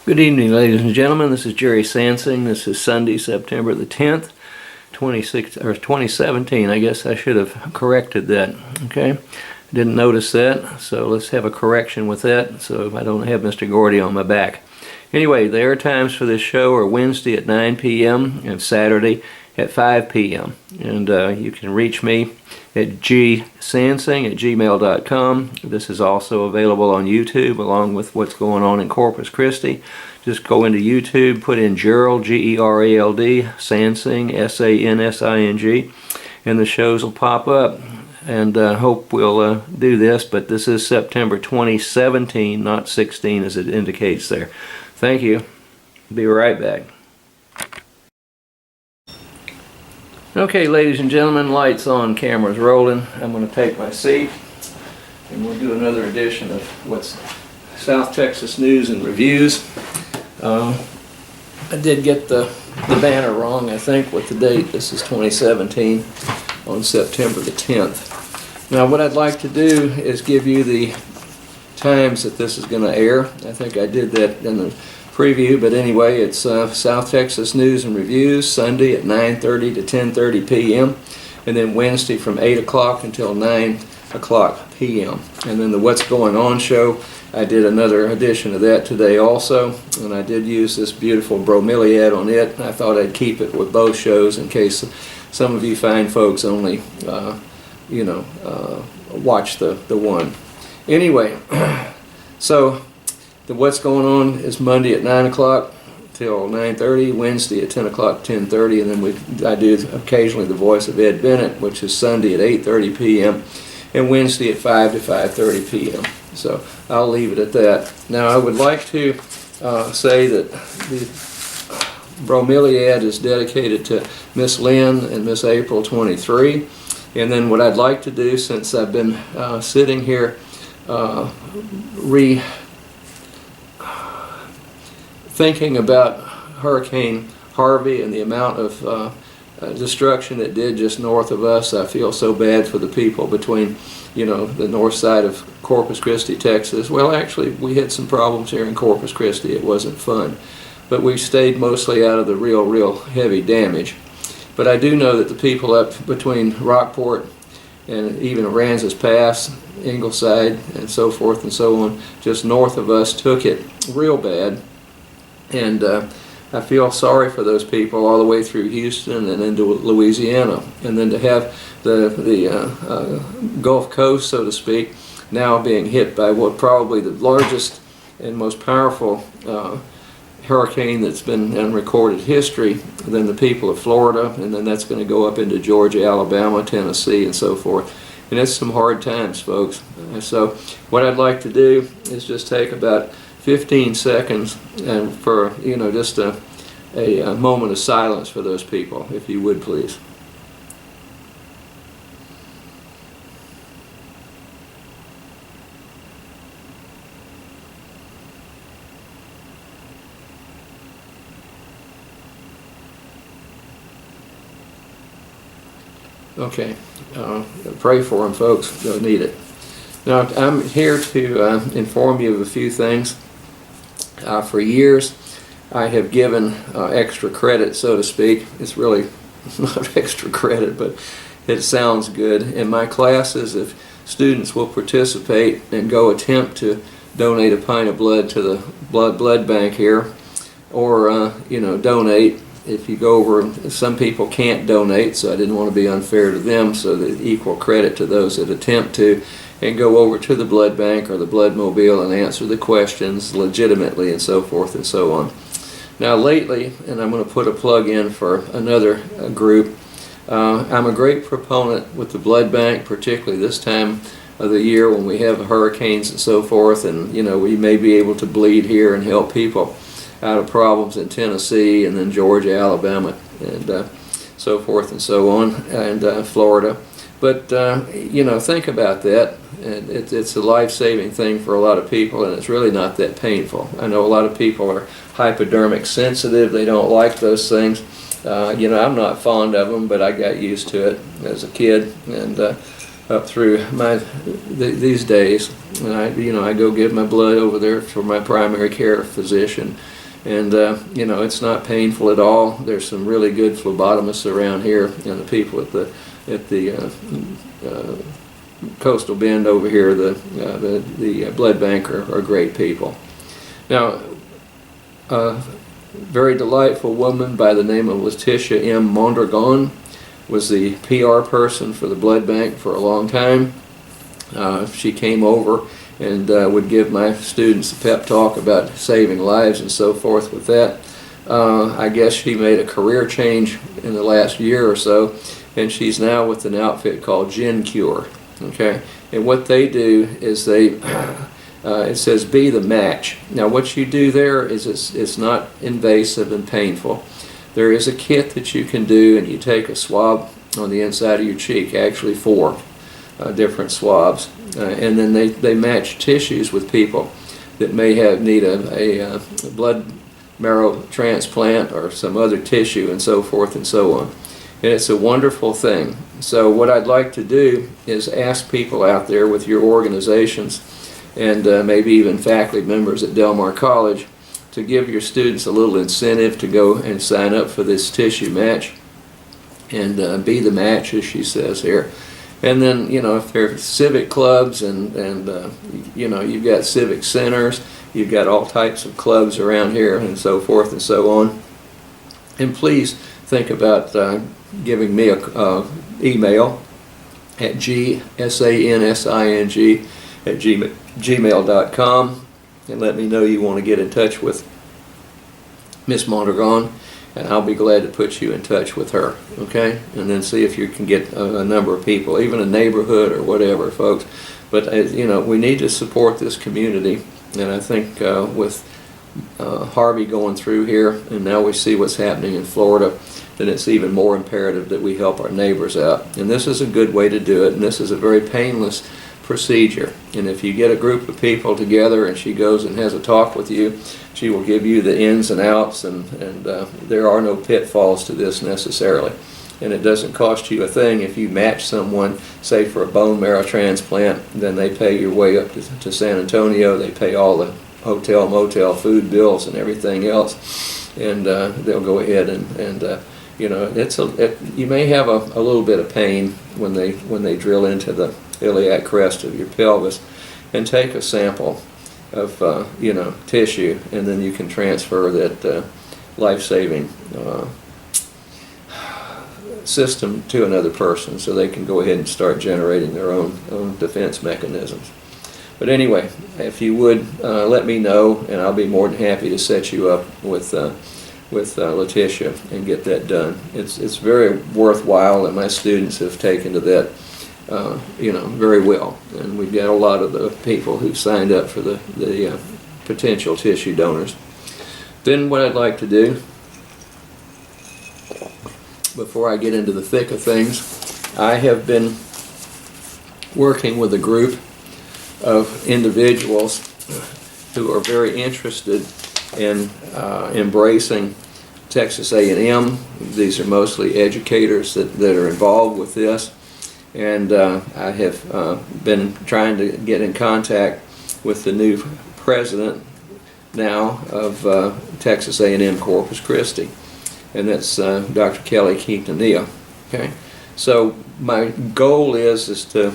Good evening, ladies and gentlemen. This is Jerry Sansing. This is Sunday, September the 10th, 2017. I guess I should have corrected that. Okay, didn't notice that, so let's have a correction with that so I don't have Mr. Gordy on my back. Anyway, the air times for this show are Wednesday at 9 p.m. and Saturday at 5 p.m. And you can reach me at gsansing@gmail.com. This is also available on YouTube along with what's going on in Corpus Christi. Just go into YouTube, put in Gerald, G-E-R-A-L-D, Sansing, S-A-N-S-I-N-G, and the shows will pop up. And hope we'll do this, but this is September 2017, not 16 as it indicates there. Thank you. Be right back. Okay, ladies and gentlemen, lights on, cameras rolling. I'm going to take my seat and we'll do another edition of what's South Texas News and Reviews. I did get the banner wrong, I think, with the date. This is 2017 on September the 10th. Now what I'd like to do is give you the times that this is going to air. I think I did that in the preview, but anyway, it's South Texas News and Reviews, Sunday at 9:30 to 10:30 p.m. and then Wednesday from 8 o'clock until 9 o'clock p.m. And then the What's Going On show, I did another edition of that today also, and I did use this beautiful bromeliad on it. I thought I'd keep it with both shows in case some of you fine folks only watch the one. Anyway, so the What's Going On is Monday at 9 o'clock till 9:30, Wednesday at 10 o'clock, 10:30, and then I do occasionally the Voice of Ed Bennett, which is Sunday at 8:30 p.m. and Wednesday at 5 to 5:30 p.m. So I'll leave it at that. Now I would like to say that the bromeliad is dedicated to Miss Lynn and Miss April 23, and then what I'd like to do, since I've been sitting here thinking about Hurricane Harvey and the amount of destruction it did just north of us, I feel so bad for the people between, the north side of Corpus Christi, Texas. Well, actually, we had some problems here in Corpus Christi. It wasn't fun. But we stayed mostly out of the real heavy damage. But I do know that the people up between Rockport and even Aransas Pass, Ingleside, and so forth and so on, just north of us, took it real bad. And I feel sorry for those people all the way through Houston and into Louisiana. And then to have the Gulf Coast, so to speak, now being hit by what probably the largest and most powerful hurricane that's been in recorded history, then the people of Florida, and then that's going to go up into Georgia, Alabama, Tennessee, and so forth. And it's some hard times, folks. So what I'd like to do is just take about 15 seconds and for just a moment of silence for those people, if you would please. Okay, pray for them, folks. They'll need it. Now I'm here to inform you of a few things. For years I have given extra credit, so to speak. It's really not extra credit, but it sounds good. In my classes, if students will participate and go attempt to donate a pint of blood to the blood bank here, or donate, if you go over, some people can't donate, so I didn't want to be unfair to them, so that equal credit to those that attempt to, and go over to the blood bank or the blood mobile and answer the questions legitimately and so forth and so on. Now lately, and I'm going to put a plug in for another group, I'm a great proponent with the blood bank, particularly this time of the year when we have hurricanes and so forth, and we may be able to bleed here and help people out of problems in Tennessee and then Georgia, Alabama, and so forth and so on, and Florida. But think about that. And it's a life-saving thing for a lot of people, and it's really not that painful. I know a lot of people are hypodermic sensitive. They don't like those things. I'm not fond of them, but I got used to it as a kid, and up through these days. And I go give my blood over there for my primary care physician. And, it's not painful at all. There's some really good phlebotomists around here, and the people at the Coastal Bend over here, the blood bank are great people. Now, a very delightful woman by the name of Letitia M. Mondragon was the PR person for the blood bank for a long time. She came over and would give my students a pep talk about saving lives and so forth with that. I guess she made a career change in the last year or so, and she's now with an outfit called Gin Cure. Okay, and what they do is it says be the match. Now what you do there is it's not invasive and painful. There is a kit that you can do, and you take a swab on the inside of your cheek, actually 4 different swabs, and then they match tissues with people that may need a blood marrow transplant or some other tissue and so forth and so on. And it's a wonderful thing. So what I'd like to do is ask people out there with your organizations and maybe even faculty members at Del Mar College to give your students a little incentive to go and sign up for this tissue match and be the match, as she says here. And then, if there are civic clubs and you've got civic centers, you've got all types of clubs around here and so forth and so on. And please think about giving me a email at gsansing@gmail.com and let me know you want to get in touch with Miss Mondragon, and I'll be glad to put you in touch with her, okay? And then see if you can get a number of people, even a neighborhood or whatever, folks. But, we need to support this community, and I think with Harvey going through here, and now we see what's happening in Florida, then it's even more imperative that we help our neighbors out. And this is a good way to do it, and this is a very painless procedure. And if you get a group of people together and she goes and has a talk with you, she will give you the ins and outs, and there are no pitfalls to this necessarily. And it doesn't cost you a thing if you match someone, say for a bone marrow transplant, then they pay your way up to San Antonio, they pay all the hotel, motel, food bills and everything else, and they'll go ahead and you may have a little bit of pain when they drill into the iliac crest of your pelvis and take a sample of tissue, and then you can transfer that life-saving system to another person so they can go ahead and start generating their own defense mechanisms. But anyway, if you would let me know, and I'll be more than happy to set you up with Letitia and get that done. It's very worthwhile, and my students have taken to that very well. And we've got a lot of the people who've signed up for the potential tissue donors. Then what I'd like to do, before I get into the thick of things, I have been working with a group of individuals who are very interested in embracing Texas A&M. These are mostly educators that are involved with this, and I have been trying to get in contact with the new president now of Texas A&M Corpus Christi, and that's Dr. Kelly Quintanilla. Okay, so my goal is to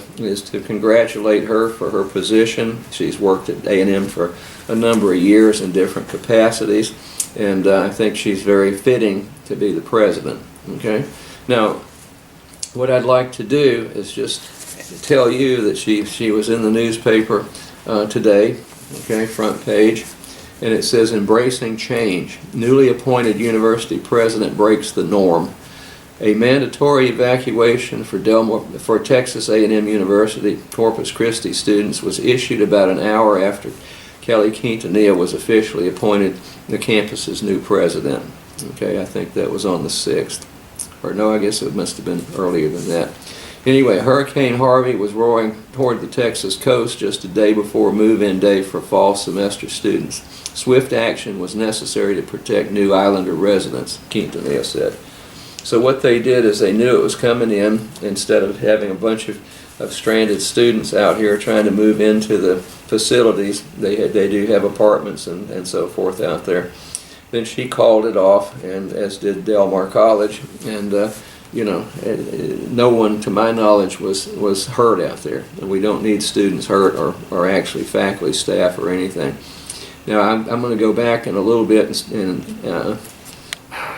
congratulate her for her position. She's worked at A&M for a number of years in different capacities, and I think she's very fitting to be the president. Okay, now what I'd like to do is just tell you that she was in the newspaper today. Okay, front page, and it says, "Embracing Change. Newly appointed university president breaks the norm. A mandatory evacuation for Texas A&M University Corpus Christi students was issued about an hour after Kelly Quintanilla was officially appointed the campus's new president." Okay, I think that was on the 6th. Or no, I guess it must have been earlier than that. Anyway, Hurricane Harvey was roaring toward the Texas coast just a day before move-in day for fall semester students. Swift action was necessary to protect new Islander residents, Quintanilla said. So what they did is they knew it was coming in. Instead of having a bunch of of stranded students out here trying to move into the facilities. They do have apartments and so forth out there. Then she called it off, and as did Del Mar College, and no one, to my knowledge, was hurt out there. And we don't need students hurt or actually faculty, staff, or anything. Now I'm going to go back in a little bit and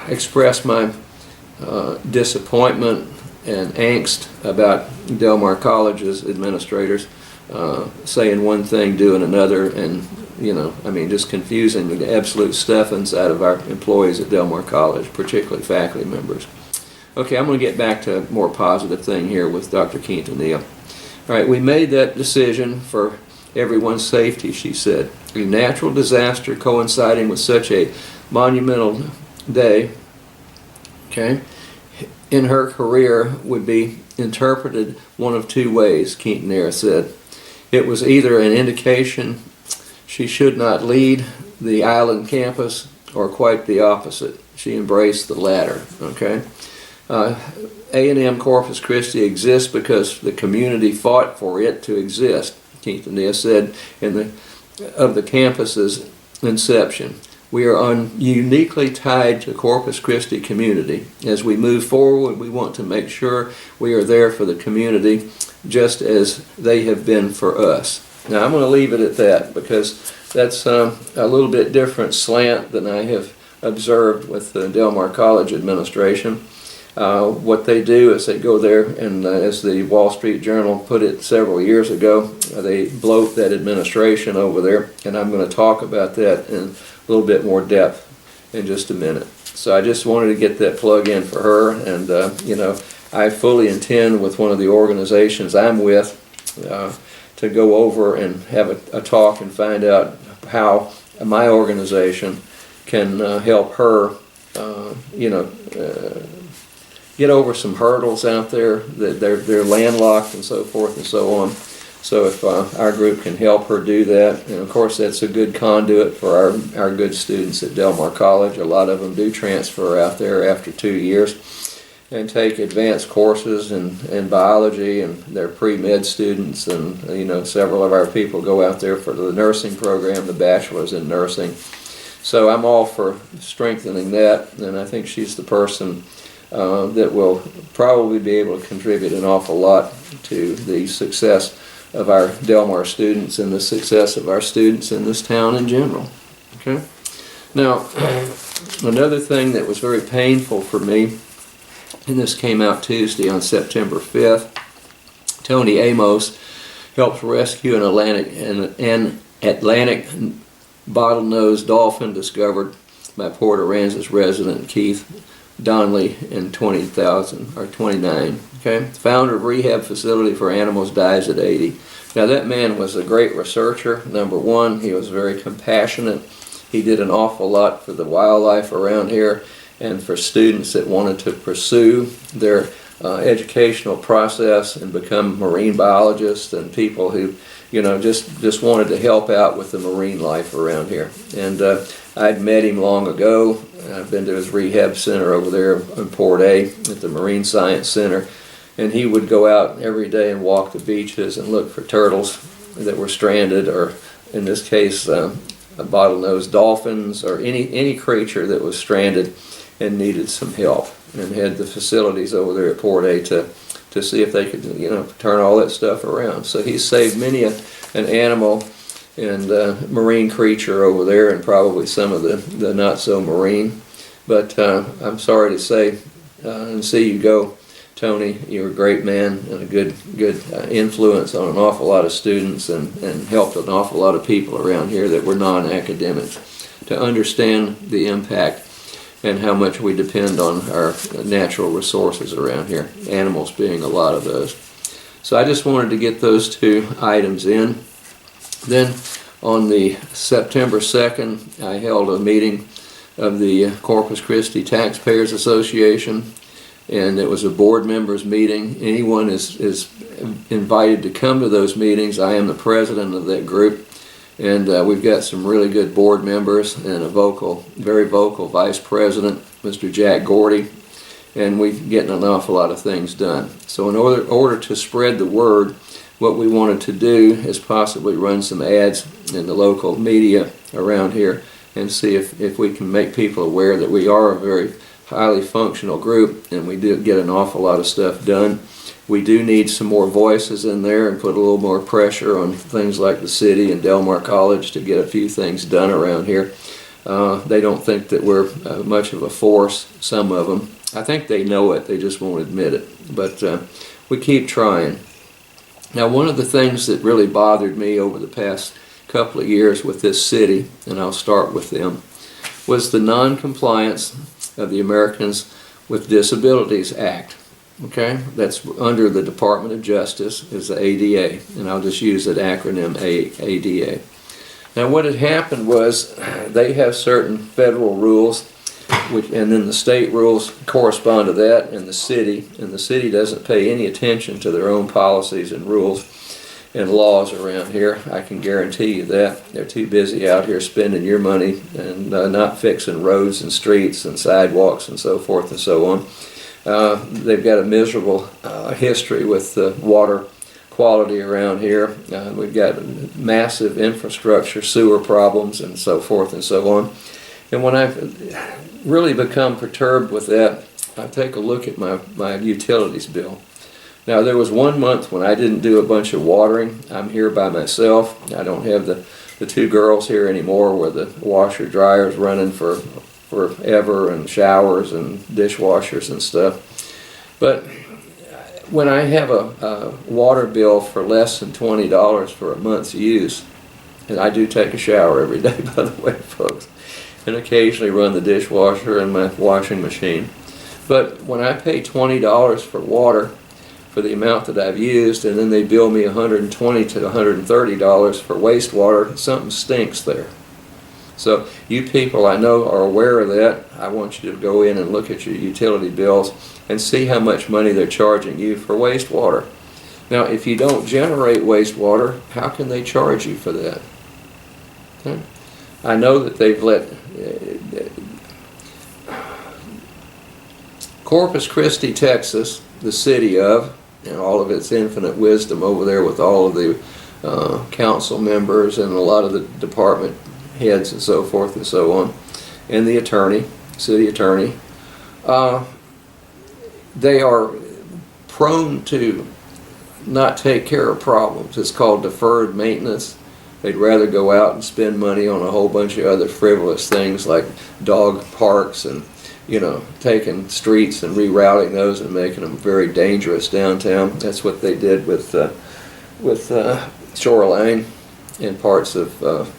express my disappointment and angst about Del Mar College's administrators saying one thing, doing another, and just confusing the absolute stuffings out of our employees at Del Mar College, particularly faculty members. Okay, I'm going to get back to a more positive thing here with Dr. Quintanilla. All right, we made that decision for everyone's safety, she said. A natural disaster coinciding with such a monumental day, okay, in her career would be interpreted one of two ways, Quintanilla said. It was either an indication she should not lead the island campus, or quite the opposite. She embraced the latter, okay? A&M Corpus Christi exists because the community fought for it to exist, Quintanilla said, of the campus's inception. We are uniquely tied to Corpus Christi community. As we move forward, we want to make sure we are there for the community just as they have been for us. Now I'm going to leave it at that, because that's a little bit different slant than I have observed with the Del Mar College administration. What they do is they go there and, as the Wall Street Journal put it several years ago, they bloat that administration over there, and I'm going to talk about that in a little bit more depth in just a minute. So I just wanted to get that plug in for her, and I fully intend with one of the organizations I'm with to go over and have a talk and find out how my organization can help her get over some hurdles out there, that they're landlocked and so forth and so on. So if our group can help her do that, and of course that's a good conduit for our good students at Del Mar College. A lot of them do transfer out there after 2 years and take advanced courses in biology, and they're pre-med students, and several of our people go out there for the nursing program, the bachelor's in nursing. So I'm all for strengthening that, and I think she's the person that will probably be able to contribute an awful lot to the success of our Del Mar students and the success of our students in this town in general. Okay. Now, another thing that was very painful for me, and this came out Tuesday on September 5th, Tony Amos helped rescue an Atlantic bottlenose dolphin discovered by Port Aransas resident Keith Donnelly in 29. Okay, founder of rehab facility for animals, dies at 80. Now that man was a great researcher. Number one, he was very compassionate. He did an awful lot for the wildlife around here and for students that wanted to pursue their educational process and become marine biologists, and people who just wanted to help out with the marine life around here. And I'd met him long ago. I've been to his rehab center over there in Port A at the Marine Science Center, and he would go out every day and walk the beaches and look for turtles that were stranded, or in this case bottlenose dolphins, or any creature that was stranded and needed some help, and had the facilities over there at Port A to see if they could turn all that stuff around. So he's saved many an animal and marine creature over there, and probably some of the not so marine. But I'm sorry to say and see you go, Tony. You're a great man and a good influence on an awful lot of students, and helped an awful lot of people around here that were non-academics to understand the impact and how much we depend on our natural resources around here, animals being a lot of those. So I just wanted to get those two items in. Then on the September 2nd, I held a meeting of the Corpus Christi Taxpayers Association, and it was a board members meeting. Anyone is invited to come to those meetings. I am the president of that group, and we've got some really good board members and a very vocal vice president, Mr. Jack Gordy, and we're getting an awful lot of things done. So in order to spread the word, what we wanted to do is possibly run some ads in the local media around here and see if we can make people aware that we are a very highly functional group and we do get an awful lot of stuff done. We do need some more voices in there and put a little more pressure on things like the city and Del Mar College to get a few things done around here. They don't think that we're much of a force, some of them. I think they know it, they just won't admit it. But we keep trying. Now, one of the things that really bothered me over the past couple of years with this city, and I'll start with them, was the non-compliance of the Americans with Disabilities Act. Okay, that's under the Department of Justice, is the ADA, and I'll just use that acronym ADA. Now, what had happened was they have certain federal rules, and then the state rules correspond to that, and the city doesn't pay any attention to their own policies and rules and laws around here. I can guarantee you that. They're too busy out here spending your money and not fixing roads and streets and sidewalks and so forth and so on. They've got a miserable history with water quality around here. We've got massive infrastructure, sewer problems, and so forth and so on. And when I've really become perturbed with that, I take a look at my utilities bill. Now, there was 1 month when I didn't do a bunch of watering. I'm here by myself. I don't have the two girls here anymore where the washer dryer's running for forever, and showers and dishwashers and stuff. But when I have a water bill for less than $20 for a month's use, and I do take a shower every day, by the way, folks, and occasionally run the dishwasher and my washing machine. But when I pay $20 for water for the amount that I've used, and then they bill me $120 to $130 for wastewater, something stinks there. So you people, I know, are aware of that. I want you to go in and look at your utility bills and see how much money they're charging you for wastewater. Now, if you don't generate wastewater, how can they charge you for that? Okay. I know that they've let Corpus Christi, Texas, the city of, and all of its infinite wisdom over there with all of the council members and a lot of the department heads and so forth and so on, and the attorney, city attorney, they are prone to not take care of problems. It's called deferred maintenance. They'd rather go out and spend money on a whole bunch of other frivolous things like dog parks and, you know, taking streets and rerouting those and making them very dangerous downtown. That's what they did with Shoreline and parts of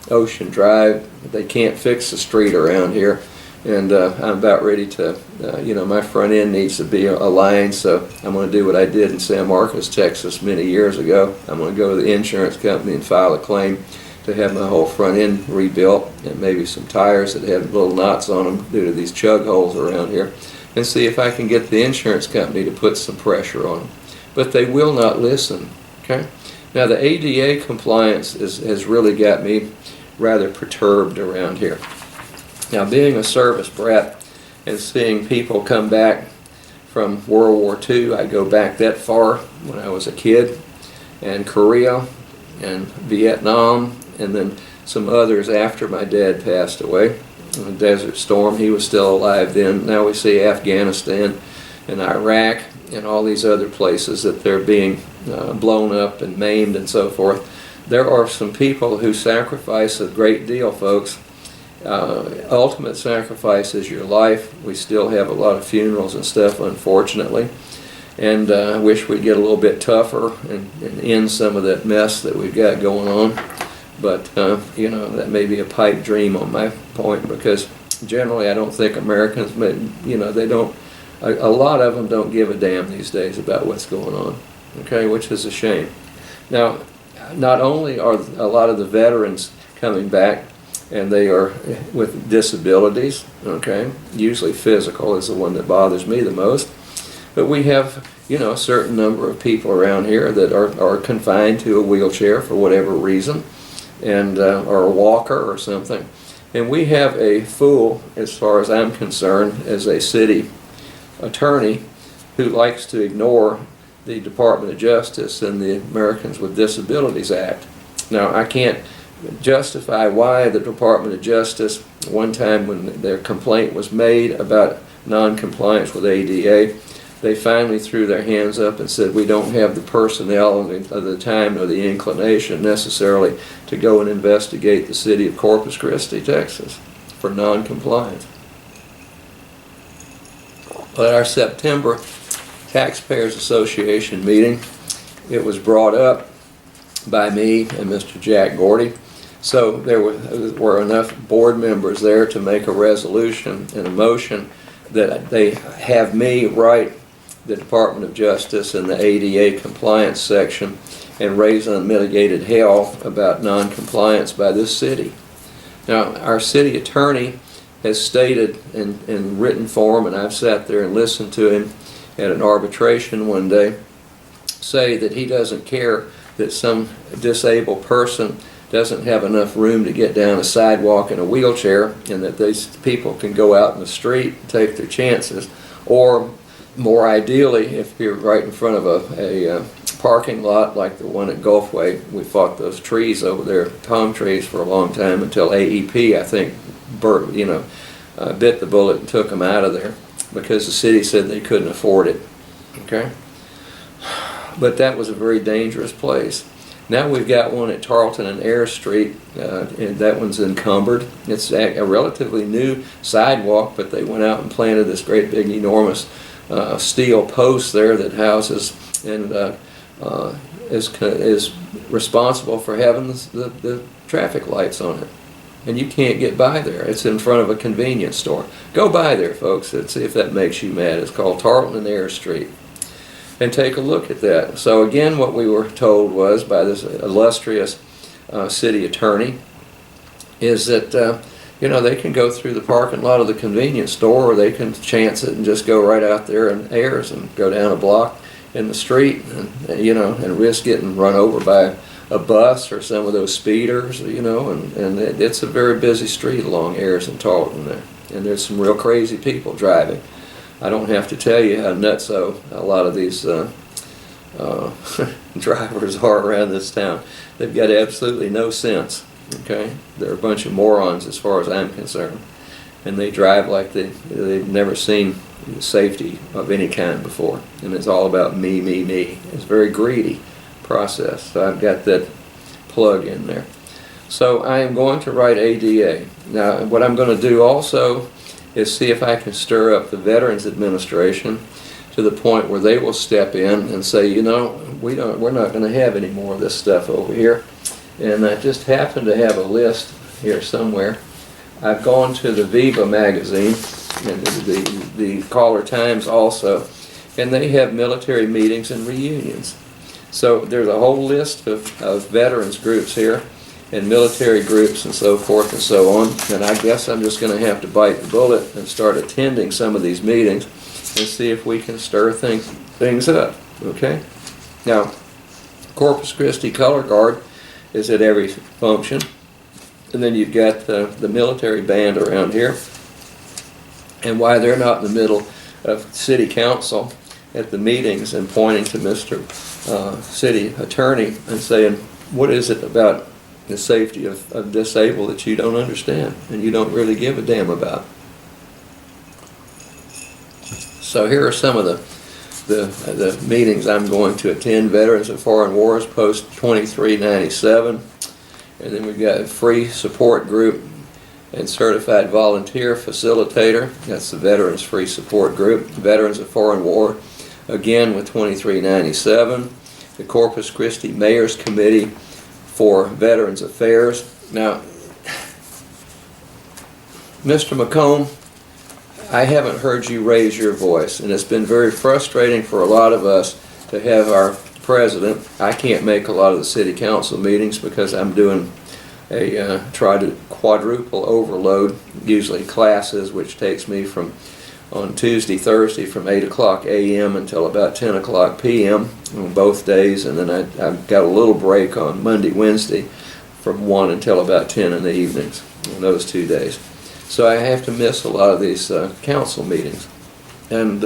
Ocean Drive. They can't fix the street around here, and I'm about ready to, my front end needs to be aligned, so I'm going to do what I did in San Marcos, Texas many years ago. I'm going to go to the insurance company and file a claim to have my whole front end rebuilt, and maybe some tires that have little knots on them due to these chug holes around here, and see if I can get the insurance company to put some pressure on them. But they will not listen. Okay. Now, the ADA compliance has really got me rather perturbed around here. Now, being a service brat and seeing people come back from World War II, I go back that far when I was a kid, and Korea and Vietnam, and then some others after my dad passed away. In the Desert Storm, he was still alive then. Now we see Afghanistan and Iraq and all these other places that they're being blown up and maimed and so forth. There are some people who sacrifice a great deal, folks. Ultimate sacrifice is your life. We still have a lot of funerals and stuff, unfortunately. And I wish we'd get a little bit tougher and end some of that mess that we've got going on. But, that may be a pipe dream on my point, because generally I don't think Americans, they don't, a lot of them don't give a damn these days about what's going on, okay, which is a shame. Now, not only are a lot of the veterans coming back, and they are with disabilities, okay, usually physical is the one that bothers me the most, but we have, a certain number of people around here that are confined to a wheelchair for whatever reason, and or a walker or something. And we have a fool, as far as I'm concerned, as a city, attorney who likes to ignore the Department of Justice and the Americans with Disabilities Act. Now, I can't justify why the Department of Justice, one time when their complaint was made about non-compliance with ADA, they finally threw their hands up and said, we don't have the personnel of the time or the inclination necessarily to go and investigate the city of Corpus Christi, Texas, for non-compliance. At our September Taxpayers Association meeting, it was brought up by me and Mr. Jack Gordy. So there were enough board members there to make a resolution and a motion that they have me write the Department of Justice in the ADA compliance section and raise unmitigated hell about non-compliance by this city. Now, our city attorney has stated in written form, and I've sat there and listened to him at an arbitration one day, say that he doesn't care that some disabled person doesn't have enough room to get down a sidewalk in a wheelchair, and that these people can go out in the street and take their chances. Or more ideally, if you're right in front of a parking lot like the one at Gulfway, we fought those trees over there, palm trees, for a long time until AEP, I think, bit the bullet and took them out of there because the city said they couldn't afford it. Okay? But that was a very dangerous place. Now we've got one at Tarleton and Air Street, and that one's encumbered. It's a relatively new sidewalk, but they went out and planted this great big enormous steel post there that houses and is responsible for having the traffic lights on it. And you can't get by there. It's in front of a convenience store. Go by there, folks, and see if that makes you mad. It's called Tarleton and Air Street. And take a look at that. So again, what we were told was by this illustrious city attorney is that they can go through the parking lot of the convenience store, or they can chance it and just go right out there in Ayers and go down a block in the street and risk getting run over by a bus or some of those speeders, and it's a very busy street along Ayers and Tarleton there, and there's some real crazy people driving. I don't have to tell you how nutso a lot of these drivers are around this town. They've got absolutely no sense. Okay, they're a bunch of morons as far as I'm concerned, and they drive like they've never seen safety of any kind before, and it's all about me, me, me. It's a very greedy process. So I've got that plug in there. So I am going to write ADA. Now, what I'm going to do also is see if I can stir up the Veterans Administration to the point where they will step in and say, we're not going to have any more of this stuff over here. And I just happen to have a list here somewhere. I've gone to the Viva magazine and the Caller Times also, and they have military meetings and reunions. So there's a whole list of veterans groups here, and military groups and so forth and so on, and I guess I'm just going to have to bite the bullet and start attending some of these meetings and see if we can stir things up, okay? Now, Corpus Christi Colorguard is at every function, and then you've got the military band around here, and why they're not in the middle of city council at the meetings and pointing to Mr. City Attorney and saying, what is it about the safety of disabled that you don't understand and you don't really give a damn about? So here are some of the meetings I'm going to attend. Veterans of Foreign Wars, Post 2397, and then we've got a free support group and certified volunteer facilitator. That's the Veterans Free Support Group. Veterans of Foreign War, again with 2397. The Corpus Christi Mayor's Committee for Veterans Affairs. Now, Mr. McComb, I haven't heard you raise your voice, and it's been very frustrating for a lot of us to have our president. I can't make a lot of the city council meetings because I'm doing a quadruple overload, usually classes, which takes me from on Tuesday, Thursday from 8 o'clock a.m. until about 10 o'clock p.m. on both days, and then I've got a little break on Monday, Wednesday from 1 until about 10 in the evenings on those 2 days. So I have to miss a lot of these council meetings. And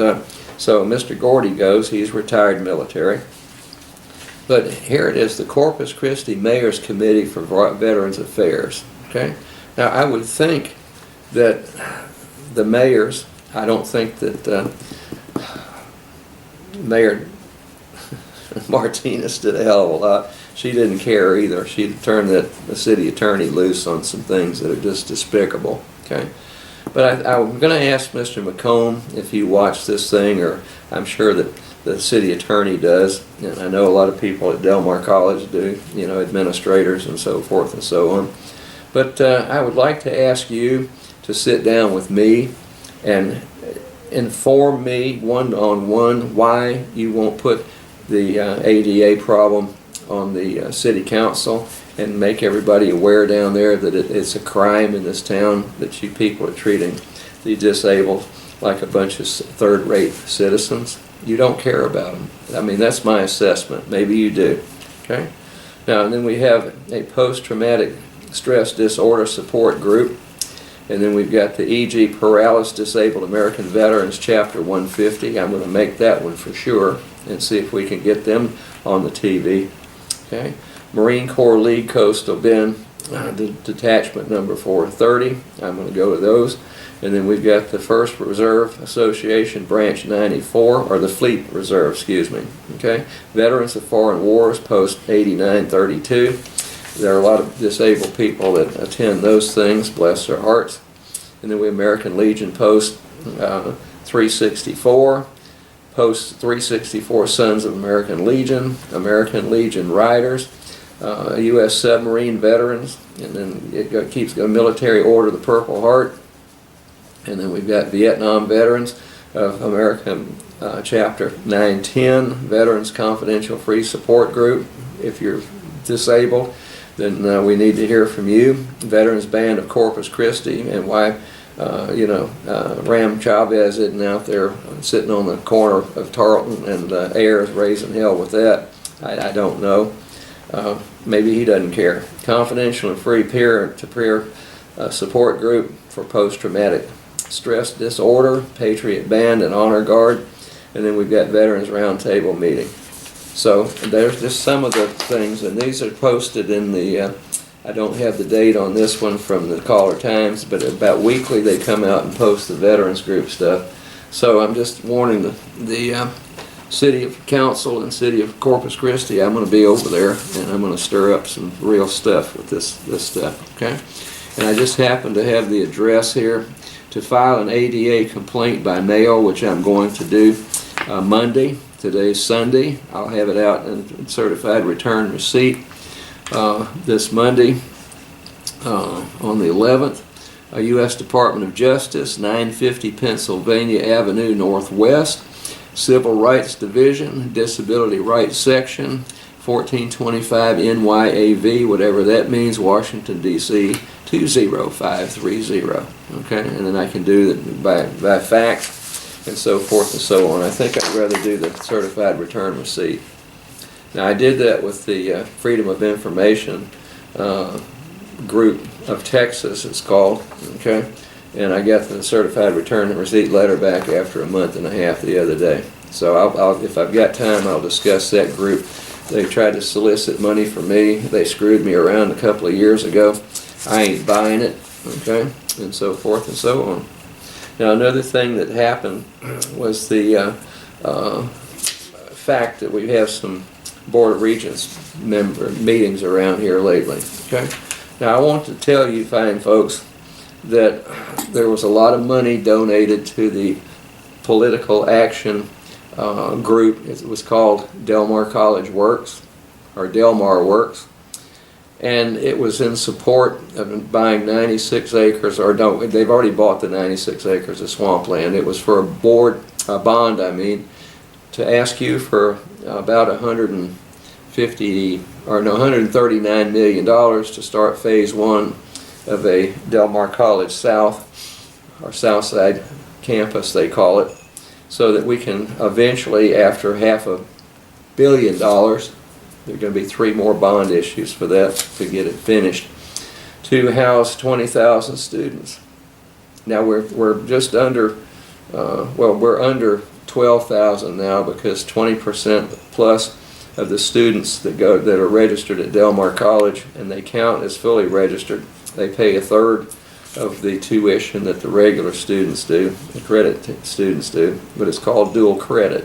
so Mr. Gordy goes. He's retired military. But here it is, the Corpus Christi Mayor's Committee for Veterans Affairs. Okay? Now, I would think that the mayors, I don't think that Mayor Martinez did a hell of a lot. She didn't care either. She turned the city attorney loose on some things that are just despicable. Okay? But I'm going to ask Mr. McComb if he watched this thing, or I'm sure that the city attorney does, and I know a lot of people at Del Mar College do, you know, administrators and so forth and so on. But I would like to ask you to sit down with me and inform me one-on-one why you won't put the ADA problem on the city council, and make everybody aware down there that it's a crime in this town that you people are treating the disabled like a bunch of third-rate citizens. You don't care about them. I mean, that's my assessment. Maybe you do. Okay? Now, and then we have a post-traumatic stress disorder support group, and then we've got the E.G. Paralysis Disabled American Veterans Chapter 150. I'm going to make that one for sure and see if we can get them on the TV. Okay? Marine Corps League Coastal Bend, detachment number 430. I'm going to go to those. And then we've got the First Reserve Association Branch 94, or the Fleet Reserve, excuse me. Okay? Veterans of Foreign Wars, Post 8932. There are a lot of disabled people that attend those things, bless their hearts. And then we have American Legion Post 364, Post 364 Sons of American Legion Riders, U.S. Submarine Veterans, and then it keeps going, Military Order of the Purple Heart. And then we've got Vietnam Veterans of American Chapter 910, Veterans Confidential Free Support Group. If you're disabled, then we need to hear from you. Veterans Band of Corpus Christi, and why Ram Chavez isn't out there sitting on the corner of Tarleton and Ayers raising hell with that. I don't know. Maybe he doesn't care. Confidential and Free Peer-to-Peer Support Group for Post-Traumatic Stress Disorder, Patriot Band and Honor Guard, and then we've got Veterans Roundtable meeting. So there's just some of the things, and these are posted in the, I don't have the date on this one from the Caller Times, but about weekly they come out and post the Veterans Group stuff. So I'm just warning the City of Council and City of Corpus Christi, I'm going to be over there, and I'm going to stir up some real stuff with this stuff, okay? And I just happen to have the address here to file an ADA complaint by mail, which I'm going to do Monday. Today's Sunday. I'll have it out in certified return receipt this Monday on the 11th. U.S. Department of Justice, 950 Pennsylvania Avenue Northwest, Civil Rights Division, Disability Rights Section, 1425 NYAV, whatever that means, Washington, D.C., 20530. Okay, and then I can do it by fax and so forth and so on. I think I'd rather do the certified return receipt. Now, I did that with the Freedom of Information group of Texas, it's called, okay? And I got the certified return receipt letter back after a month and a half the other day. So I'll if I've got time, I'll discuss that group. They tried to solicit money from me. They screwed me around a couple of years ago. I ain't buying it, okay? And so forth and so on. Now, another thing that happened was the fact that we have some Board of Regents member meetings around here lately, okay? Now, I want to tell you fine folks that there was a lot of money donated to the political action group. It was called Del Mar College Works, or Del Mar Works, and it was in support of buying 96 acres, or no, they've already bought the 96 acres of swampland. It was for a bond, I mean, to ask you for about $139 million to start phase one of a Del Mar College South, or Southside campus they call it, so that we can eventually, after $500 million, there are going to be 3 more bond issues for that to get it finished, to house 20,000 students. Now we're just under well, we're under 12,000 now, because 20% plus of the students that are registered at Del Mar College, and they count as fully registered, they pay a third of the tuition that the regular students do, the credit students do, but it's called dual credit.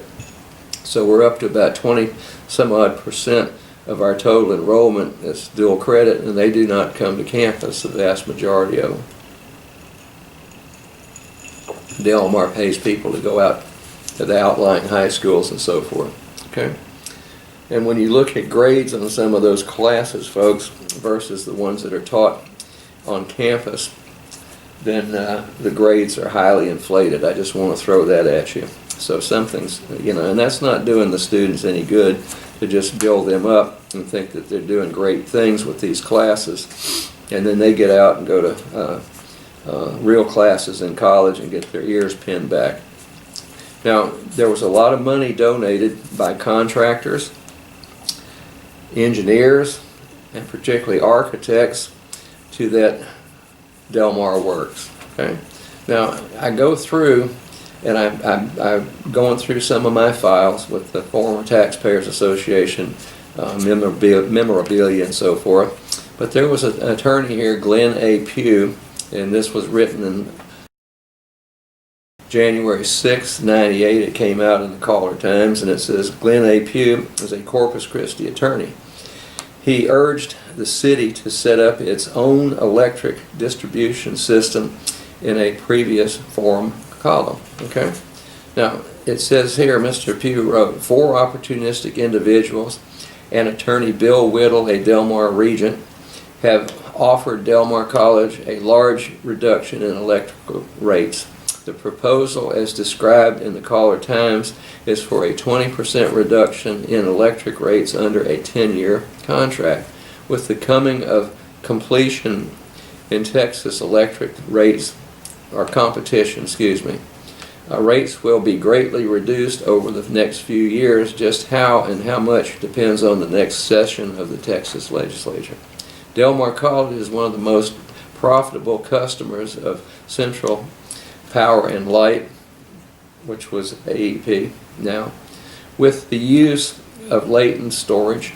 So we're up to about 20 some odd percent of our total enrollment is dual credit, and they do not come to campus, the vast majority of them. Del Mar pays people to go out to the outlying high schools and so forth. Okay? And when you look at grades on some of those classes, folks, versus the ones that are taught on campus, then the grades are highly inflated. I just want to throw that at you. So something's, and that's not doing the students any good to just build them up and think that they're doing great things with these classes, and then they get out and go to real classes in college and get their ears pinned back. Now, there was a lot of money donated by contractors, engineers, and particularly architects to that Del Mar Works. Okay? Now, I go through, and I'm going through some of my files with the former Taxpayers Association memorabilia and so forth, but there was an attorney here, Glenn A. Pugh, and this was written in January 6, 98. It came out in the Caller Times, and it says, Glenn A. Pugh is a Corpus Christi attorney. He urged the city to set up its own electric distribution system in a previous forum column. Okay? Now, it says here, Mr. Pugh wrote, 4 opportunistic individuals and attorney Bill Whittle, a Del Mar regent, have offered Del Mar College a large reduction in electrical rates. The proposal, as described in the Caller Times, is for a 20% reduction in electric rates under a 10-year contract. With the coming of completion in Texas electric rates, or competition, rates will be greatly reduced over the next few years. Just how and how much depends on the next session of the Texas legislature. Del Mar College is one of the most profitable customers of Central Power and Light, which was AEP now. With the use of latent storage,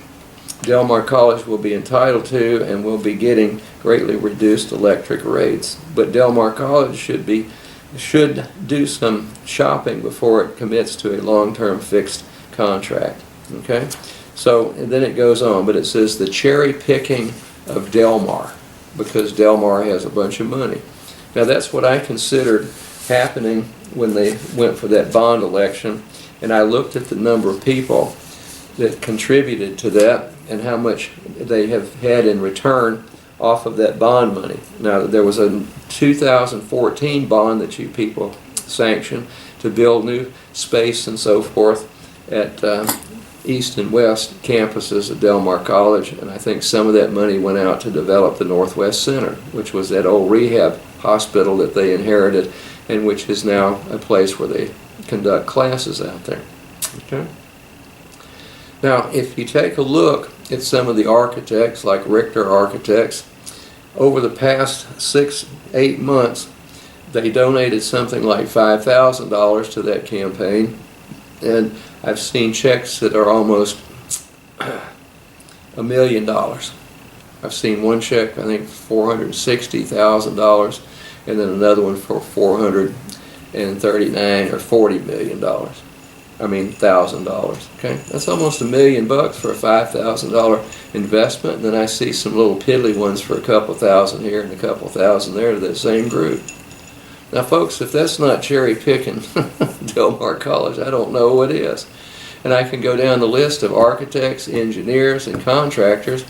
Del Mar College will be entitled to and will be getting greatly reduced electric rates. But Del Mar College should do some shopping before it commits to a long-term fixed contract. Okay? So, and then it goes on, but it says the cherry picking of Del Mar, because Del Mar has a bunch of money. Now, that's what I considered happening when they went for that bond election, and I looked at the number of people that contributed to that and how much they have had in return off of that bond money. Now, there was a 2014 bond that you people sanctioned to build new space and so forth at East and West campuses of Del Mar College, and I think some of that money went out to develop the Northwest Center, which was that old rehab hospital that they inherited, and which is now a place where they conduct classes out there. Okay? Now, if you take a look at some of the architects, like Richter Architects, over the past 6-8 months, they donated something like $5,000 to that campaign, and I've seen checks that are almost $1 million. I've seen one check, I think $460,000, and then another one for $439 or $40 million. I mean, $1,000. Okay, that's almost $1 million for a $5,000 investment. And then I see some little piddly ones for a couple thousand here and a couple thousand there to that same group. Now, folks, if that's not cherry picking Del Mar College, I don't know what is. And I can go down the list of architects, engineers, and contractors,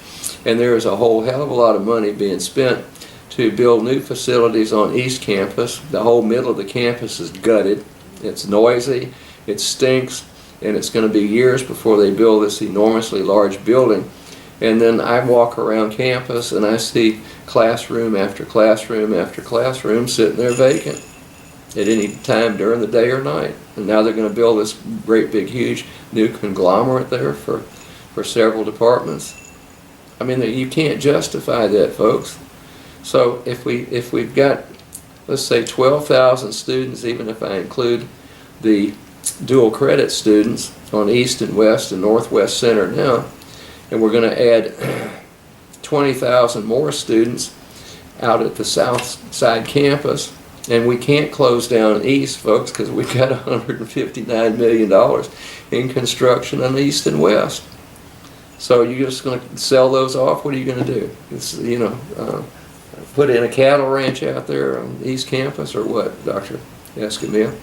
and there is a whole hell of a lot of money being spent to build new facilities on East Campus. The whole middle of the campus is gutted. It's noisy, it stinks, and it's going to be years before they build this enormously large building. And then I walk around campus and I see classroom after classroom after classroom sitting there vacant at any time during the day or night. And now they're going to build this great big huge new conglomerate there for several departments. I mean, you can't justify that, folks. So if we've got let's say 12,000 students, even if I include the dual credit students on East and West and Northwest Center now, and we're going to add 20,000 more students out at the South Side campus. And we can't close down East, folks, because we've got $159 million in construction on East and West. So you're just going to sell those off? What are you going to do? It's, put in a cattle ranch out there on East Campus, or what, Dr. Escamilla?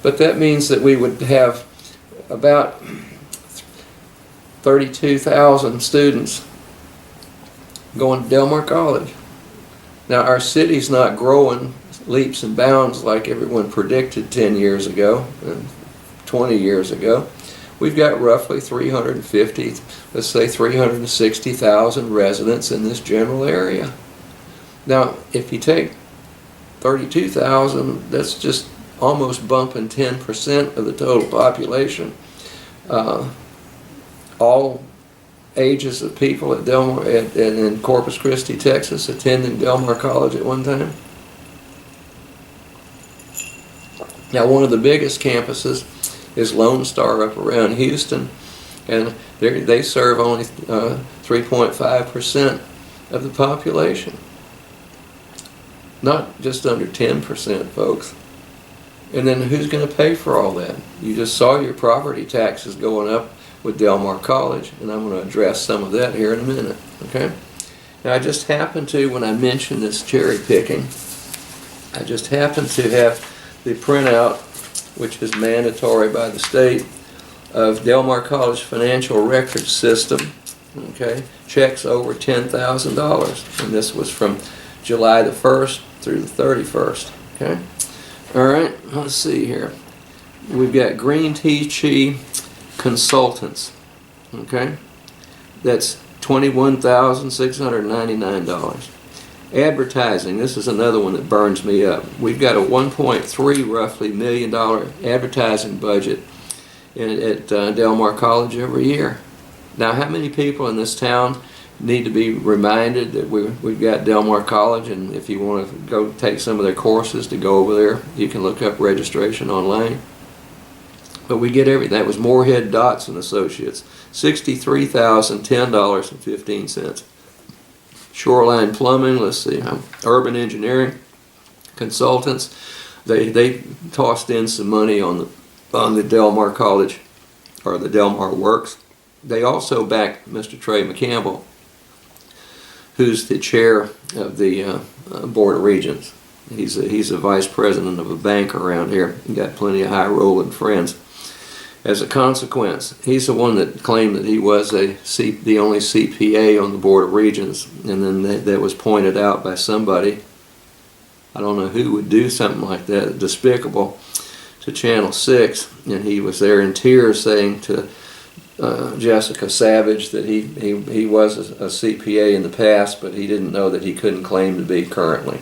But that means that we would have about 32,000 students going to Del Mar College. Now, our city's not growing leaps and bounds like everyone predicted 10 years ago and 20 years ago. We've got roughly 350, let's say 360,000 residents in this general area. Now, if you take 32,000, that's just almost bumping 10% of the total population. All ages of people at Del Mar, in Corpus Christi, Texas, attending Del Mar College at one time. Now, one of the biggest campuses is Lone Star up around Houston, and they serve only 3.5% of the population. Not just under 10%, folks. And then who's going to pay for all that? You just saw your property taxes going up with Del Mar College, and I'm going to address some of that here in a minute. Okay? Now, I just happened to, when I mentioned this cherry picking, I just happened to have the printout, which is mandatory by the state, of Del Mar College financial record system. Okay? Checks over $10,000, and this was from July the 1st through the 31st. Okay? All right, let's see here. We've got Green Tea Consultants. Okay? That's $21,699. Advertising, this is another one that burns me up. We've got a $1.3 roughly $1 million advertising budget at Del Mar College every year. Now, how many people in this town need to be reminded that we've got Del Mar College, and if you want to go take some of their courses to go over there, you can look up registration online. But we get everything. That was Moorhead Dotson and Associates, $63,010.15. Shoreline Plumbing, let's see, Urban Engineering Consultants, they tossed in some money on the Del Mar College, or the Del Mar Works. They also backed Mr. Trey McCampbell, who's the chair of the Board of Regents. He's a vice president of a bank around here. He got plenty of high-rolling friends. As a consequence, he's the one that claimed that he was the only CPA on the Board of Regents, and then that was pointed out by somebody. I don't know who would do something like that, despicable, to Channel 6, and he was there in tears saying to Jessica Savage that he was a CPA in the past, but he didn't know that he couldn't claim to be currently.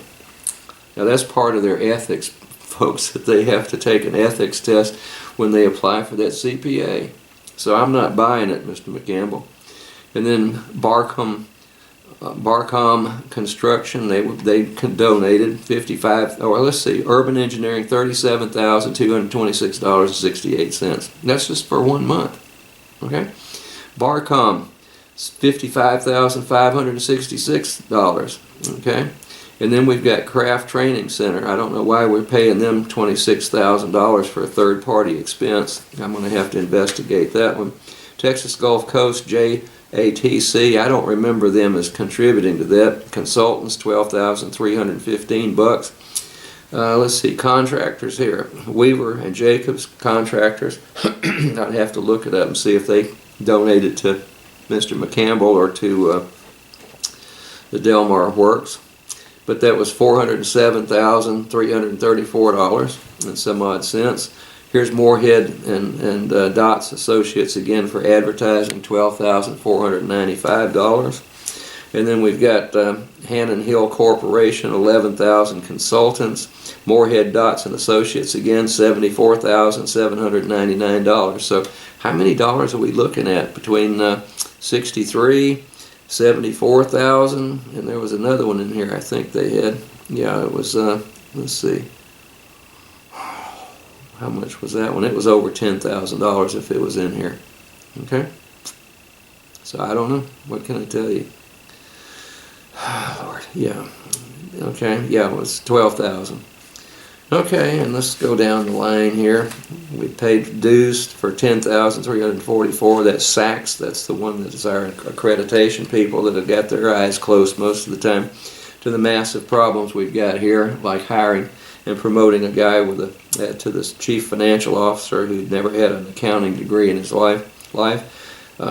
Now, that's part of their ethics, folks, that they have to take an ethics test when they apply for that CPA. So I'm not buying it, Mr. McCampbell. And then Barcom Construction, they donated Urban Engineering $37,226.68. That's just for 1 month. Okay? Barcom, $55,566. Okay? And then we've got Craft Training Center. I don't know why we're paying them $26,000 for a third-party expense. I'm going to have to investigate that one. Texas Gulf Coast, JATC, I don't remember them as contributing to that. Consultants, $12,315. Let's see, contractors here. Weaver and Jacobs Contractors. I'd have to look it up and see if they donated to Mr. McCampbell or to the Del Mar Works. But that was $407,334 and some odd cents. Here's Moorhead and Dots Associates again for advertising, $12,495. And then we've got Hannon Hill Corporation, 11,000 consultants. Moorhead Dots and Associates again, $74,799. So how many dollars are we looking at between 63? 74,000, and there was another one in here I think they had. Yeah, it was let's see. How much was that one? It was over $10,000 if it was in here. Okay? So I don't know. What can I tell you? Lord, yeah. Okay, yeah, it was $12,000. Okay, and let's go down the line here. We paid dues for $10,344. That's SACS. That's the one that is our accreditation people that have got their eyes closed most of the time to the massive problems we've got here, like hiring and promoting a guy with to this chief financial officer who'd never had an accounting degree in his life.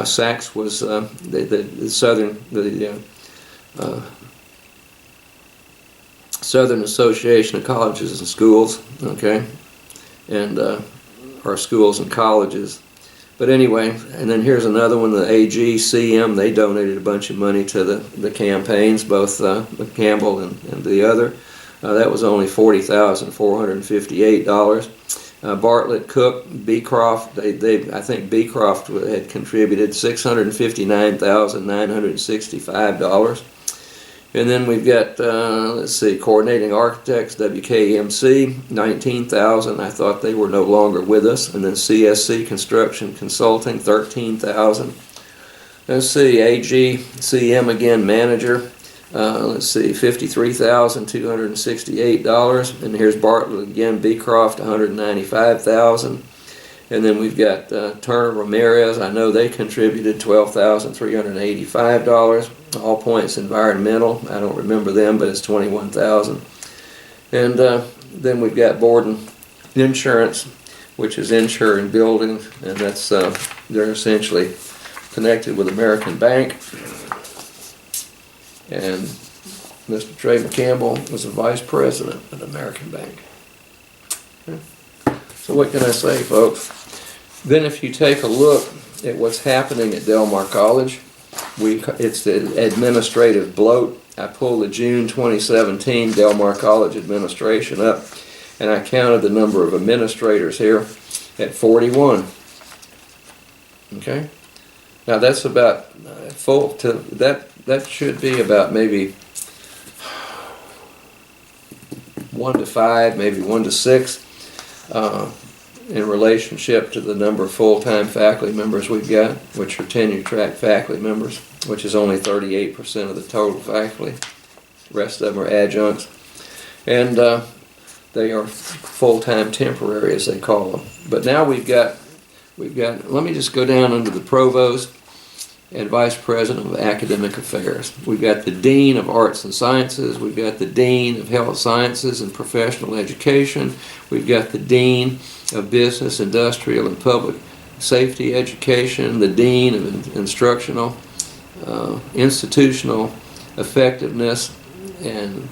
SACS was the Southern Association of Colleges and Schools, okay, and or schools and colleges. But anyway, and then here's another one, the AGCM. They donated a bunch of money to the campaigns, both Campbell and the other. That was only $40,458. Bartlett, Cook, Beecroft, I think Beecroft had contributed $659,965. And then we've got, let's see, Coordinating Architects, WKMC, $19,000. I thought they were no longer with us. And then CSC Construction Consulting, $13,000. Let's see, AGCM again, Manager. Let's see, $53,268. And here's Bartlett again, Beecroft, $195,000. And then we've got Turner Ramirez. I know they contributed $12,385. All Points Environmental. I don't remember them, but it's $21,000. And then we've got Borden Insurance, which is insuring buildings, and that's they're essentially connected with American Bank. And Mr. Trey McCampbell was a vice president at American Bank. Okay. So what can I say, folks? Then if you take a look at what's happening at Del Mar College, it's the administrative bloat. I pulled the June 2017 Del Mar College administration up, and I counted the number of administrators here at 41. Okay? Now that's about full to that should be about maybe 1 to 5, maybe 1 to 6 in relationship to the number of full-time faculty members we've got, which are tenure-track faculty members, which is only 38% of the total faculty. The rest of them are adjuncts. And they are full-time temporary, as they call them. But now we've got, let me just go down under the provost and vice president of academic affairs. We've got the dean of arts and sciences. We've got the dean of health sciences and professional education. We've got the dean of business, industrial, and public safety education. The dean of instructional, institutional effectiveness and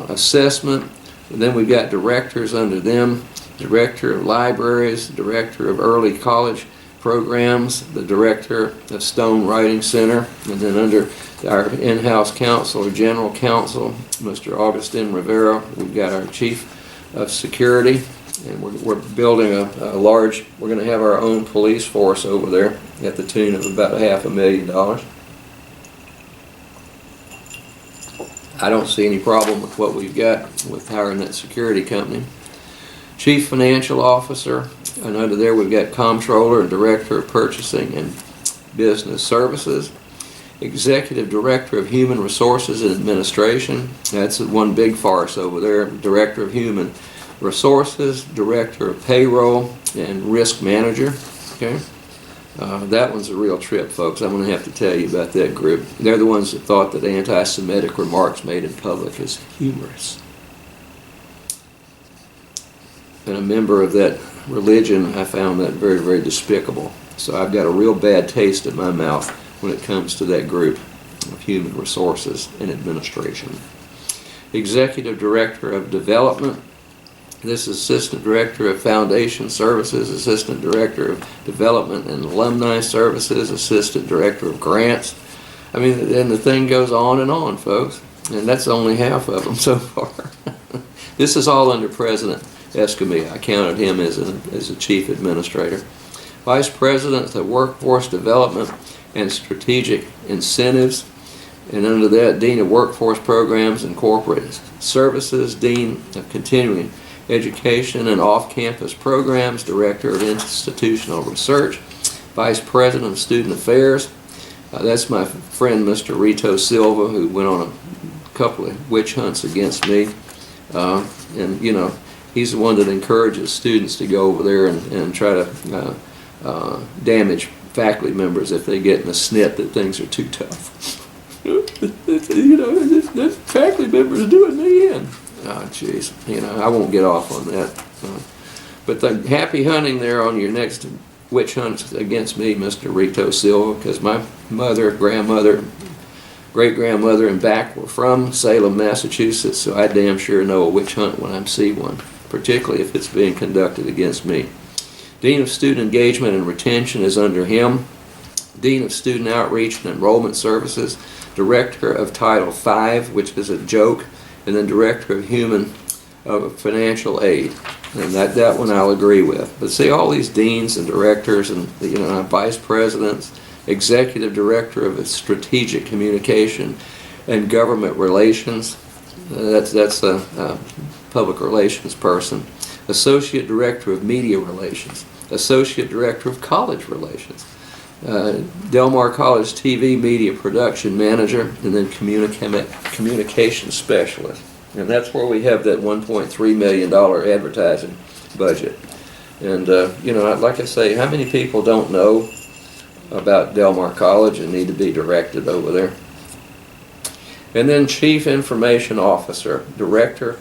assessment. And then we've got directors under them. Director of libraries, director of early college programs, the director of Stone Writing Center, and then under our in-house counsel or general counsel, Mr. Augustin Rivera, we've got our chief of security, and we're building a large, we're going to have our own police force over there at the tune of about $500,000. I don't see any problem with what we've got with hiring that security company. Chief Financial Officer, and under there we've got Comptroller and Director of Purchasing and Business Services. Executive Director of Human Resources and Administration, that's one big farce over there. Director of Human Resources, Director of Payroll, and Risk Manager. Okay, that one's a real trip, folks. I'm going to have to tell you about that group. They're the ones that thought that anti-Semitic remarks made in public is humorous. And a member of that religion, I found that very, very despicable. So I've got a real bad taste in my mouth when it comes to that group of Human Resources and Administration. Executive Director of Development. This is Assistant Director of Foundation Services, Assistant Director of Development and Alumni Services, Assistant Director of Grants. I mean, and the thing goes on, folks. And that's only half of them so far. This is all under President Escamilla. I counted him as a chief administrator. Vice President of Workforce Development and Strategic Incentives. And under that, Dean of Workforce Programs and Corporate Services, Dean of Continuing Education and Off-Campus Programs, Director of Institutional Research, Vice President of Student Affairs. That's my friend Mr. Rito Silva, who went on a couple of witch hunts against me. And you know, he's the one that encourages students to go over there and try to damage faculty members if they get in a snit that things are too tough. You know, this faculty members doing me in. Oh, jeez. You know, I won't get off on that. But the happy hunting there on your next witch hunt against me, Mr. Rito Silva, because my mother, grandmother, great-grandmother, and back were from Salem, Massachusetts, so I damn sure know a witch hunt when I see one, particularly if it's being conducted against me. Dean of Student Engagement and Retention is under him. Dean of Student Outreach and Enrollment Services, Director of Title V, which is a joke, and then Director of Human Financial Aid. And that one I'll agree with. But see, all these deans and directors and, you know, vice presidents, Executive Director of Strategic Communication and Government Relations, that's a public relations person. Associate Director of Media Relations, Associate Director of College Relations, Del Mar College TV Media Production Manager, and then Communication Specialist. And that's where we have that $1.3 million advertising budget. And, you know, like I say, how many people don't know about Del Mar College and need to be directed over there? And then Chief Information Officer, Director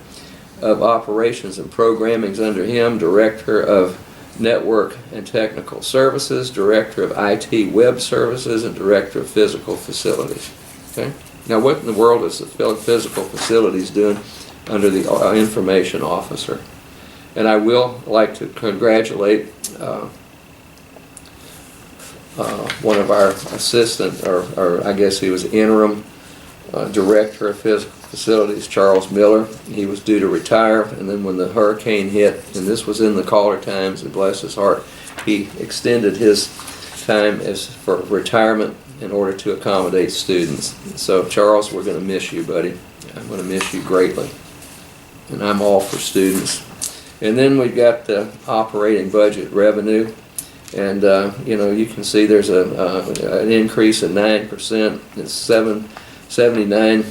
of Operations and Programming is under him, Director of Network and Technical Services, Director of IT Web Services, and Director of Physical Facilities. Okay? Now, what in the world is the physical facilities doing under the information officer? And I will like to congratulate one of our assistant, or I guess he was interim Director of Physical Facilities, Charles Miller. He was due to retire, and then when the hurricane hit, and this was in the Caller Times, and bless his heart, he extended his time for retirement in order to accommodate students. So Charles, we're going to miss you, buddy. I'm going to miss you greatly. And I'm all for students. And then we've got the operating budget revenue. And you know, you can see there's an increase of 9%. It's 79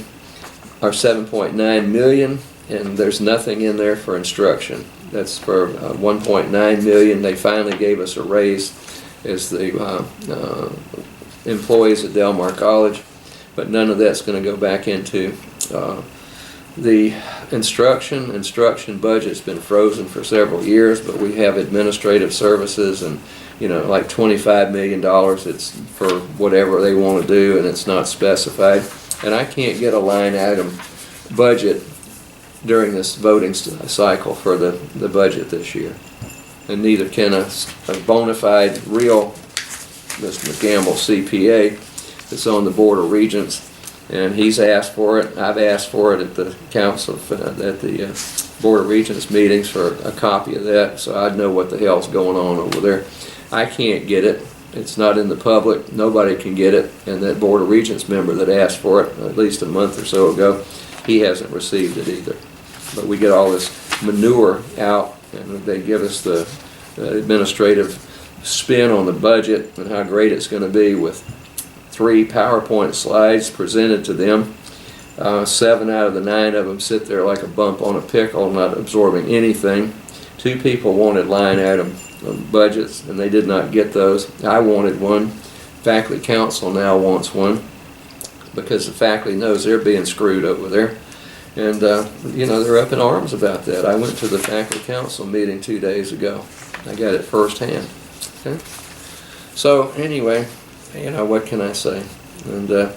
or 7.9 million, and there's nothing in there for instruction. That's for 1.9 million. They finally gave us a raise as the employees at Del Mar College, but none of that's going to go back into the instruction budget's been frozen for several years, but we have administrative services and, you know, like $25 million. It's for whatever they want to do, and it's not specified. And I can't get a line item budget during this voting cycle for the budget this year. And neither can a bona fide real Mr. McGamble CPA that's on the Board of Regents, and he's asked for it. I've asked for it at the council, at the Board of Regents meetings for a copy of that, so I'd know what the hell's going on over there. I can't get it. It's not in the public. Nobody can get it. And that Board of Regents member that asked for it at least a month or so ago, he hasn't received it either. But we get all this manure out, and they give us the administrative spin on the budget and how great it's going to be with 3 PowerPoint slides presented to them. 7 out of the 9 of them sit there like a bump on a pickle, not absorbing anything. 2 people wanted line item budgets, and they did not get those. I wanted one. Faculty Council now wants one because the faculty knows they're being screwed over there. And, you know, they're up in arms about that. I went to the Faculty Council meeting 2 days ago. I got it firsthand. Okay? So, anyway, you know, what can I say? And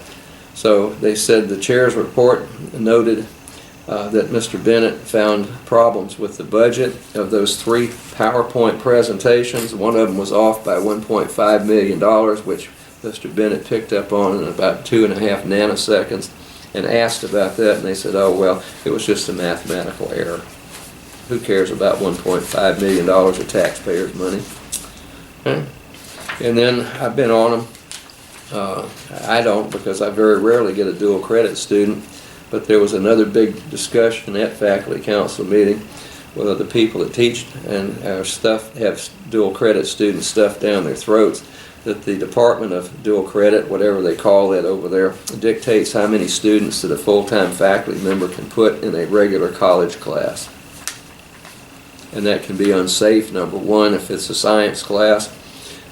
so they said the chair's report noted that Mr. Bennett found problems with the budget of those 3 PowerPoint presentations. One of them was off by $1.5 million, which Mr. Bennett picked up on in about 2.5 nanoseconds and asked about that, and they said, oh, well, it was just a mathematical error. Who cares about $1.5 million of taxpayers' money? Okay. And then I've been on them I don't, because I very rarely get a dual credit student, but there was another big discussion at faculty council meeting whether the people that teach and our stuff have dual credit students stuffed down their throats, that the Department of Dual Credit, whatever they call it over there, dictates how many students that a full-time faculty member can put in a regular college class. And that can be unsafe, number one, if it's a science class.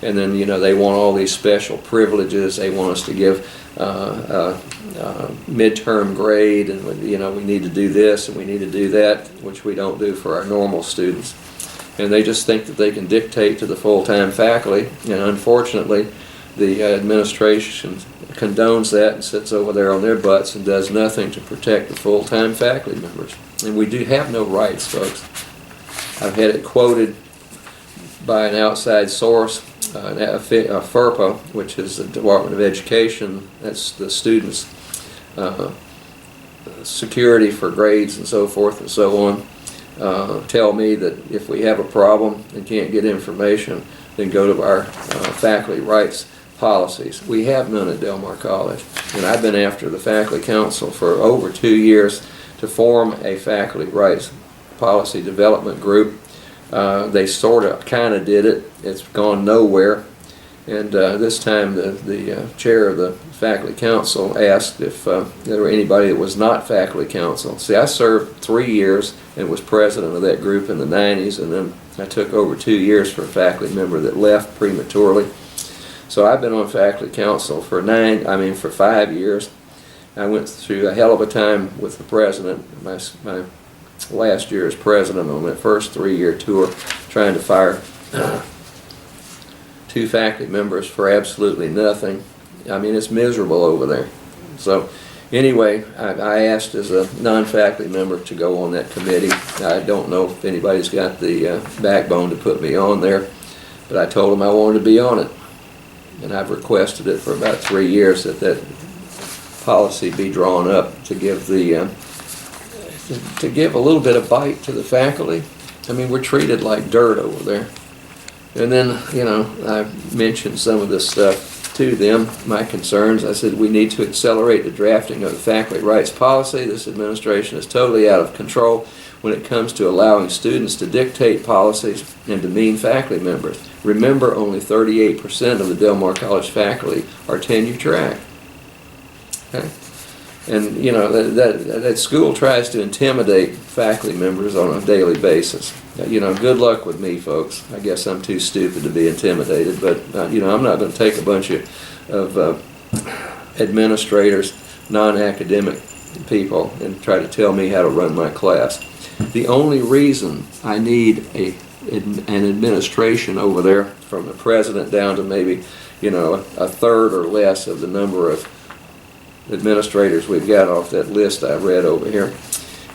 And then, you know, they want all these special privileges. They want us to give midterm grade, and, you know, we need to do this and we need to do that, which we don't do for our normal students. And they just think that they can dictate to the full-time faculty, and unfortunately the administration condones that and sits over there on their butts and does nothing to protect the full-time faculty members. And we do have no rights, folks. I've had it quoted by an outside source, FERPA, which is the Department of Education, that's the students' security for grades and so forth and so on, tell me that if we have a problem and can't get information, then go to our faculty rights policies. We have none at Del Mar College, and I've been after the faculty council for over 2 years to form a faculty rights policy development group. They sort of kind of did it. It's gone nowhere. And this time the chair of the faculty council asked if there were anybody that was not faculty council. See, I served 3 years and was president of that group in the 90s, and then I took over 2 years for a faculty member that left prematurely. So I've been on faculty council for 5 years. I went through a hell of a time with the president, my last year as president, on that first 3-year tour, trying to fire 2 faculty members for absolutely nothing. I mean, it's miserable over there. So anyway, I asked as a non-faculty member to go on that committee. I don't know if anybody's got the backbone to put me on there, but I told them I wanted to be on it. And I've requested it for about 3 years that that policy be drawn up to give the to give a little bit of bite to the faculty. I mean, we're treated like dirt over there. And then, you know, I mentioned some of this stuff to them, my concerns. I said we need to accelerate the drafting of the faculty rights policy. This administration is totally out of control when it comes to allowing students to dictate policies and demean faculty members. Remember, only 38% of the Del Mar College faculty are tenure track. Okay? And, you know, that school tries to intimidate faculty members on a daily basis. You know, good luck with me, folks. I guess I'm too stupid to be intimidated, but, you know, I'm not going to take a bunch of administrators, non-academic people, and try to tell me how to run my class. The only reason I need an administration over there, from the president down to maybe, you know, a third or less of the number of administrators we've got off that list I read over here,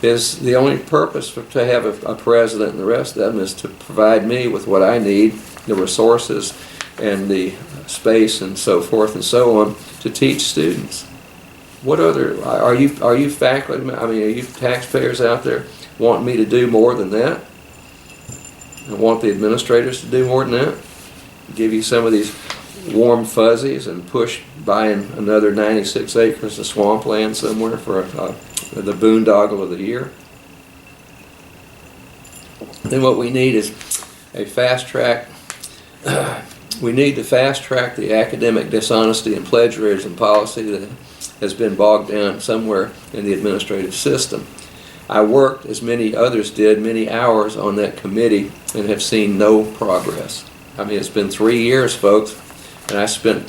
is the only purpose to have a president and the rest of them is to provide me with what I need, the resources and the space and so forth and so on, to teach students. What other, are you faculty, I mean, are you taxpayers out there wanting me to do more than that? I want the administrators to do more than that? Give you some of these warm fuzzies and push buying another 96 acres of swampland somewhere for the boondoggle of the year? Then what we need is a fast track. We need to fast track the academic dishonesty and plagiarism policy that has been bogged down somewhere in the administrative system. I worked, as many others did, many hours on that committee and have seen no progress. I mean, it's been 3 years, folks, and I spent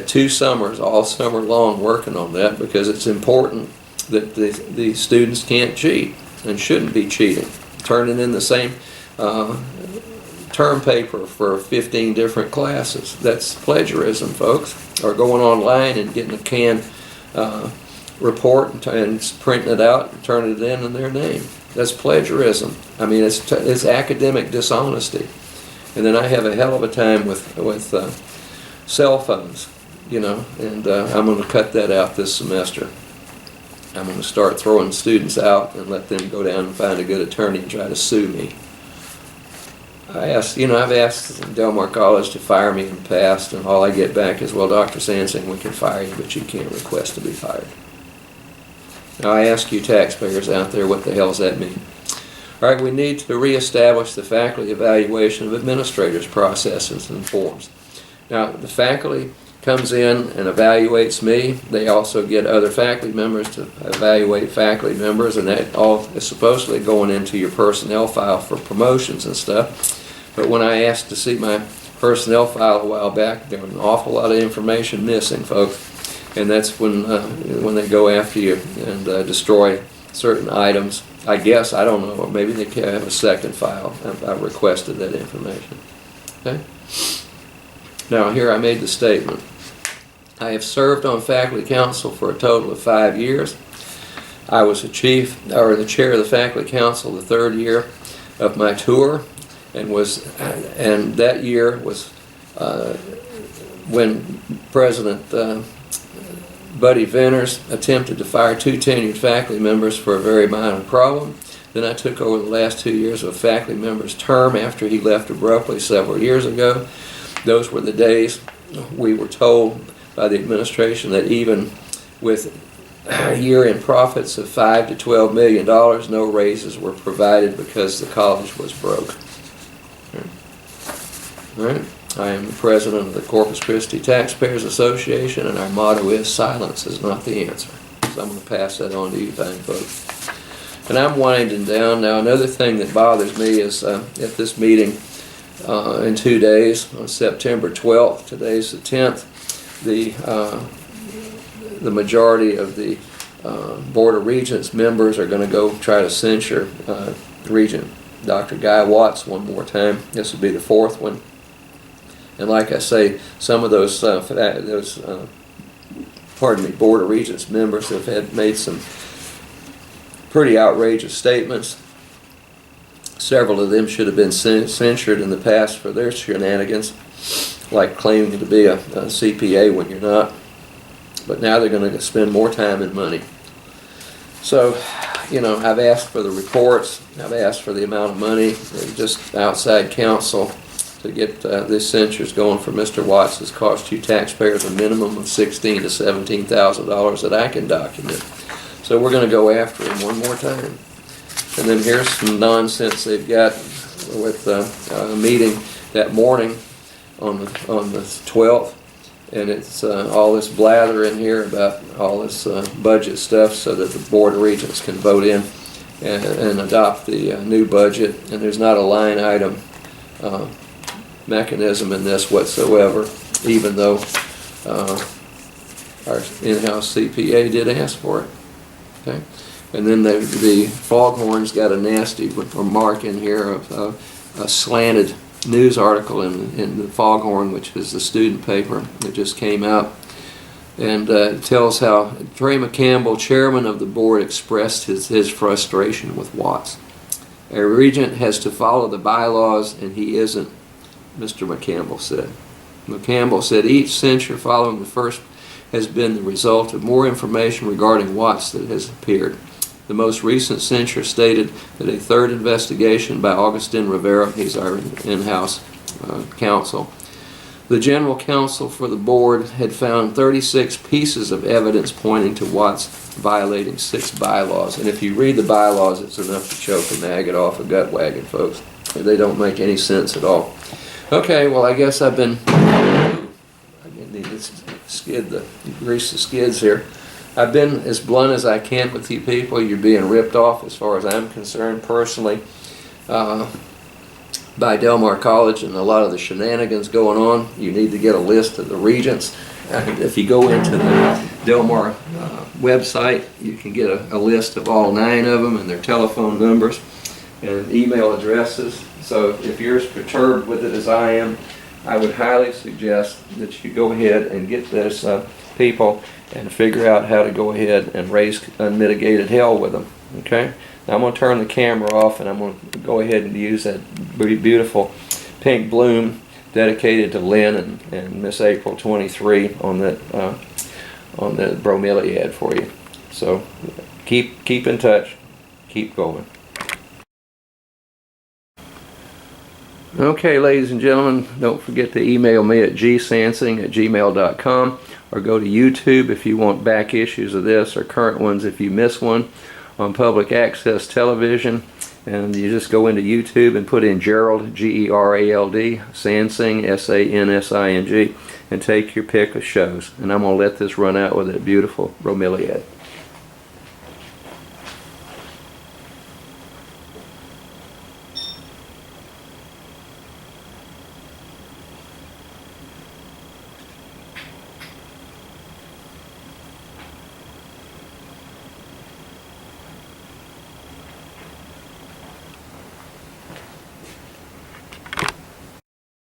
2 summers, all summer long, working on that, because it's important that the students can't cheat and shouldn't be cheating. Turning in the same term paper for 15 different classes. That's plagiarism, folks. Or going online and getting a canned report and printing it out and turning it in their name. That's plagiarism. I mean, it's academic dishonesty. And then I have a hell of a time with cell phones, you know, and I'm going to cut that out this semester. I'm going to start throwing students out and let them go down and find a good attorney and try to sue me. I've asked Del Mar College to fire me in the past, and all I get back is, well, Dr. Sansing, we can fire you, but you can't request to be fired. Now, I ask you taxpayers out there, what the hell does that mean? All right, we need to reestablish the faculty evaluation of administrators' processes and forms. Now, the faculty comes in and evaluates me. They also get other faculty members to evaluate faculty members, and that all is supposedly going into your personnel file for promotions and stuff. But when I asked to see my personnel file a while back, there was an awful lot of information missing, folks. And that's when they go after you and destroy certain items. I guess, I don't know, or maybe they can have a second file. I requested that information. Okay? Now, here I made the statement. I have served on faculty council for a total of 5 years. I was the chair of the faculty council the 3rd year of my tour, and that year was when President Buddy Venters attempted to fire 2 tenured faculty members for a very minor problem. Then I took over the last 2 years of a faculty member's term after he left abruptly several years ago. Those were the days we were told by the administration that even with year-end profits of $5 to $12 million, no raises were provided because the college was broke. All right. I am the president of the Corpus Christi Taxpayers Association, and our motto is silence is not the answer. So I'm going to pass that on to you, fine folks. And I'm winding down. Now, another thing that bothers me is at this meeting in 2 days, on September 12th, today's the 10th, the majority of the Board of Regents members are going to go try to censure Regent Dr. Guy Watts one more time. This will be the 4th one. And like I say, some of those Board of Regents members have made some pretty outrageous statements. Several of them should have been censured in the past for their shenanigans, like claiming to be a CPA when you're not. But now they're going to spend more time and money. So, I've asked for the reports. I've asked for the amount of money. Just outside counsel to get this censures going for Mr. Watts has cost you taxpayers a minimum of $16,000 to $17,000 that I can document. So we're going to go after him one more time. And then here's some nonsense they've got with a meeting that morning on the 12th, and it's all this blather in here about all this budget stuff so that the Board of Regents can vote in and adopt the new budget. And there's not a line item mechanism in this whatsoever, even though our in-house CPA did ask for it. Okay, and then the Foghorn's got a nasty remark in here of a slanted news article in the Foghorn, which is the student paper that just came out, and it tells how Trey McCampbell, chairman of the board, expressed his frustration with Watts. A regent has to follow the bylaws, and he isn't, Mr. McCampbell said. McCampbell said each censure following the first has been the result of more information regarding Watts that has appeared. The most recent censure stated that a 3rd investigation by Augustin Rivera, he's our in-house counsel, the general counsel for the board had found 36 pieces of evidence pointing to Watts violating 6 bylaws. And if you read the bylaws, it's enough to choke a maggot off a gut wagon, folks. They don't make any sense at all. Okay, well, I guess I've been, I need to grease the skids here. I've been as blunt as I can with you people. You're being ripped off as far as I'm concerned personally by Del Mar College and a lot of the shenanigans going on. You need to get a list of the regents. And if you go into the Del Mar website, you can get a list of all 9 of them and their telephone numbers and email addresses. So if you're as perturbed with it as I am, I would highly suggest that you go ahead and get those people and figure out how to go ahead and raise unmitigated hell with them. Okay? Now I'm going to turn the camera off, and I'm going to go ahead and use that beautiful pink bloom dedicated to Lynn and Miss April 23 on the bromeliad for you. So keep in touch. Keep going. Okay, ladies and gentlemen, don't forget to email me at gsansing@gmail.com or go to YouTube if you want back issues of this or current ones if you miss one on public access television. And you just go into YouTube and put in Gerald, Gerald, Sansing, Sansing, and take your pick of shows. And I'm going to let this run out with a beautiful bromeliad.